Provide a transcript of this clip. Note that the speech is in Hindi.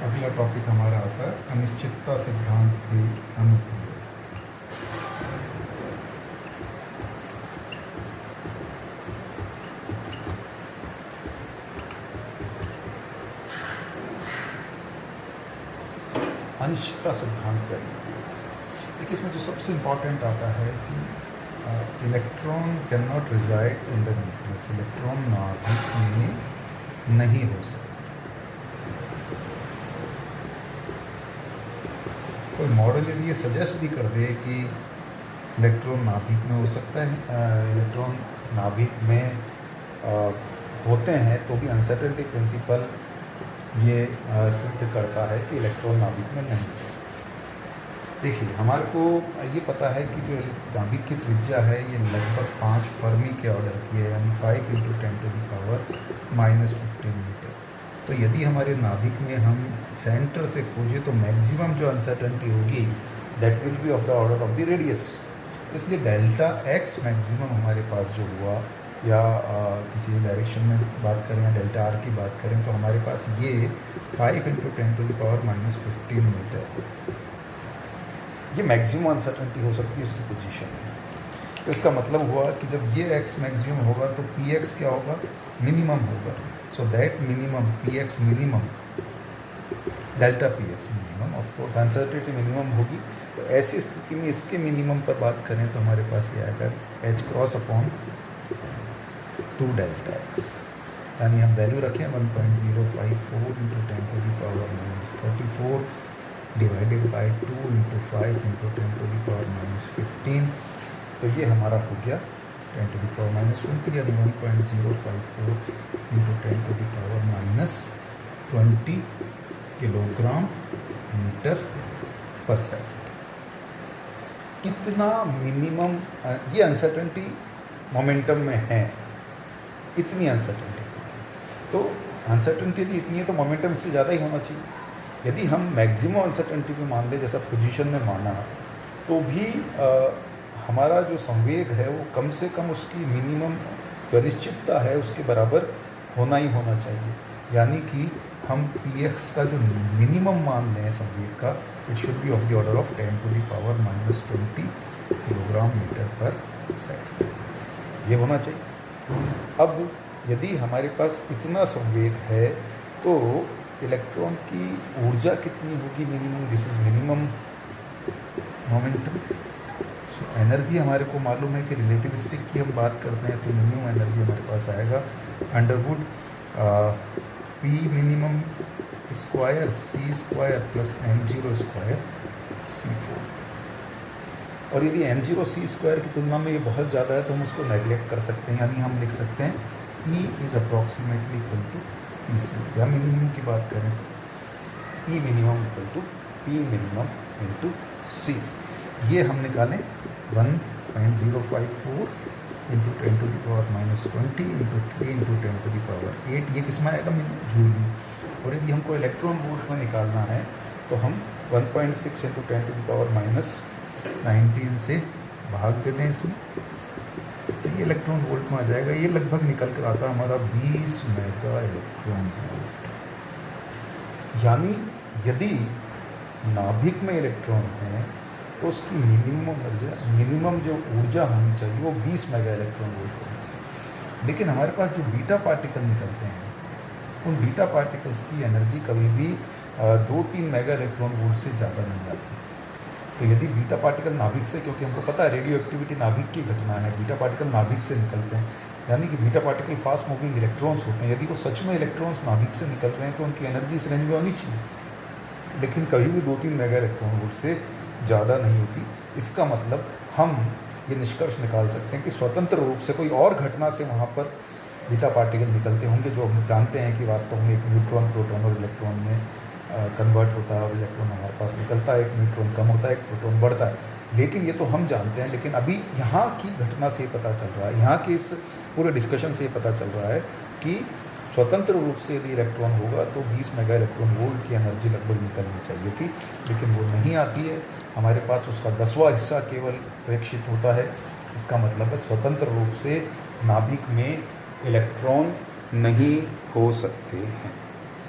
अगला टॉपिक हमारा आता है अनिश्चितता सिद्धांत के अनुप्रयोग। अनिश्चितता सिद्धांत क्या है? देखिए, इसमें जो सबसे इम्पॉर्टेंट आता है कि electron can not reside in the nucleus. Electron नाभिक में नहीं हो सकता। कोई मॉडल यदि ये सजेस्ट भी कर दे कि इलेक्ट्रॉन नाभिक में हो सकता है, इलेक्ट्रॉन नाभिक में होते हैं, तो भी अनसर्टेनिटी प्रिंसिपल ये सिद्ध करता है कि इलेक्ट्रॉन नाभिक में नहीं हो सकता। देखिए, हमारे को ये पता है कि जो नाभिक की त्रिज्या है ये लगभग 5 फर्मी के ऑर्डर की है, यानी 5 × 10⁻⁻15 मीटर। तो यदि हमारे नाभिक में हम सेंटर से खोजें तो मैक्सिमम जो अनसर्टेनिटी होगी that will be of the order of the radius. इसलिए डेल्टा एक्स मैक्सिमम हमारे पास जो हुआ, या किसी डायरेक्शन में बात करें या डेल्टा आर की बात करें, तो हमारे पास ये 5 × 10⁻⁻15 मीटर ये मैक्सिमम अनसर्टेनिटी हो सकती है उसकी पोजीशन में। तो इसका मतलब हुआ कि जब ये एक्स मैक्सिमम होगा तो पी एक्स क्या होगा? मिनिमम होगा। So that minimum P x minimum, delta P x minimum, of course uncertainty minimum होगी। तो ऐसी स्थिति में इसके मिनिमम पर बात करें तो हमारे पास ये आएगा h×2 डेल्टा एक्स, यानी हम वैल्यू रखें 1.054 × 10⁻34 डिवाइडेड बाई 2 × 5 × 10⁻15। तो ये हमारा हो गया 10⁻20, यानी 1.054 × 10⁻20 किलोग्राम मीटर पर सेकंड। कितना मिनिमम ये अनसर्टेनिटी मोमेंटम में है, इतनी अनसर्टेनिटी। तो अनसर्टेनिटी यदि इतनी है तो मोमेंटम इससे ज़्यादा ही होना चाहिए। यदि हम मैक्सिमम अनसर्टेनिटी पे मान लें, जैसा पोजीशन में माना, तो भी हमारा जो संवेग है वो कम से कम उसकी मिनिमम जो अनिश्चितता है उसके बराबर होना ही होना चाहिए। यानी कि हम पी एक्स का जो मिनिमम मान लें संवेग का, it should be of the order of 10⁻⁻20 kilogram metre per second, ये होना चाहिए। अब यदि हमारे पास इतना संवेग है तो इलेक्ट्रॉन की ऊर्जा कितनी होगी minimum? This is minimum momentum. So energy हमारे को मालूम है कि रिलेटिविस्टिक की हम बात करते हैं तो मिनिमम एनर्जी हमारे पास आएगा under root P minimum square c² plus m0² c4। और यदि m0c² की तुलना में ये बहुत ज़्यादा है तो हम उसको नेगलेक्ट कर सकते हैं, यानी हम लिख सकते हैं E is approximately equal to PC। या मिनिमम की बात करें तो E minimum equal to P minimum into C। ये हम निकालें 1.054 × 10⁻20 इंटू 3 × 10⁸ ये किस में आएगा? जूल में। और यदि हमको इलेक्ट्रॉन वोल्ट में निकालना है तो हम 1.6 × 10⁻19 से भाग देते हैं इसमें, तो ये इलेक्ट्रॉन वोल्ट में आ जाएगा। ये लगभग निकल कर आता है हमारा 20 मेगा इलेक्ट्रॉन वोल्ट। यानी यदि नाभिक में इलेक्ट्रॉन है तो उसकी मिनिमम जो ऊर्जा होनी चाहिए वो 20 मेगा इलेक्ट्रॉन वोल्ट होनी चाहिए। लेकिन हमारे पास जो बीटा पार्टिकल निकलते हैं, उन बीटा पार्टिकल्स की एनर्जी कभी भी 2-3 मेगा इलेक्ट्रॉन वोल्ट से ज़्यादा नहीं आती। तो यदि बीटा पार्टिकल नाभिक से, क्योंकि हमको पता है रेडियो एक्टिविटी नाभिक की घटना है, बीटा पार्टिकल नाभिक से निकलते हैं, यानी कि beta particle fast moving electrons होते हैं। यदि वो सच में इलेक्ट्रॉन्स नाभिक से निकल रहे हैं तो उनकी एनर्जी इस रेंज में होनी चाहिए, लेकिन कभी भी 2-3 मेगा इलेक्ट्रॉन वोल्ट से ज़्यादा नहीं होती। इसका मतलब हम ये निष्कर्ष निकाल सकते हैं कि स्वतंत्र रूप से कोई और घटना से वहाँ पर बीटा पार्टिकल निकलते होंगे, जो हम जानते हैं कि वास्तव में एक न्यूट्रॉन प्रोटॉन और इलेक्ट्रॉन में कन्वर्ट होता है, और इलेक्ट्रॉन हमारे पास निकलता है, एक न्यूट्रॉन कम होता है, एक प्रोटॉन बढ़ता है। लेकिन ये तो हम जानते हैं, लेकिन अभी यहाँ की घटना से पता चल रहा है, यहाँ के इस पूरे डिस्कशन से पता चल रहा है कि स्वतंत्र रूप से यदि इलेक्ट्रॉन होगा तो 20 मेगा इलेक्ट्रॉन वोल्ट की एनर्जी लगभग निकलनी चाहिए थी, लेकिन वो नहीं आती है। हमारे पास उसका 10वां हिस्सा केवल अपेक्षित होता है। इसका मतलब है स्वतंत्र रूप से नाभिक में इलेक्ट्रॉन नहीं हो सकते हैं।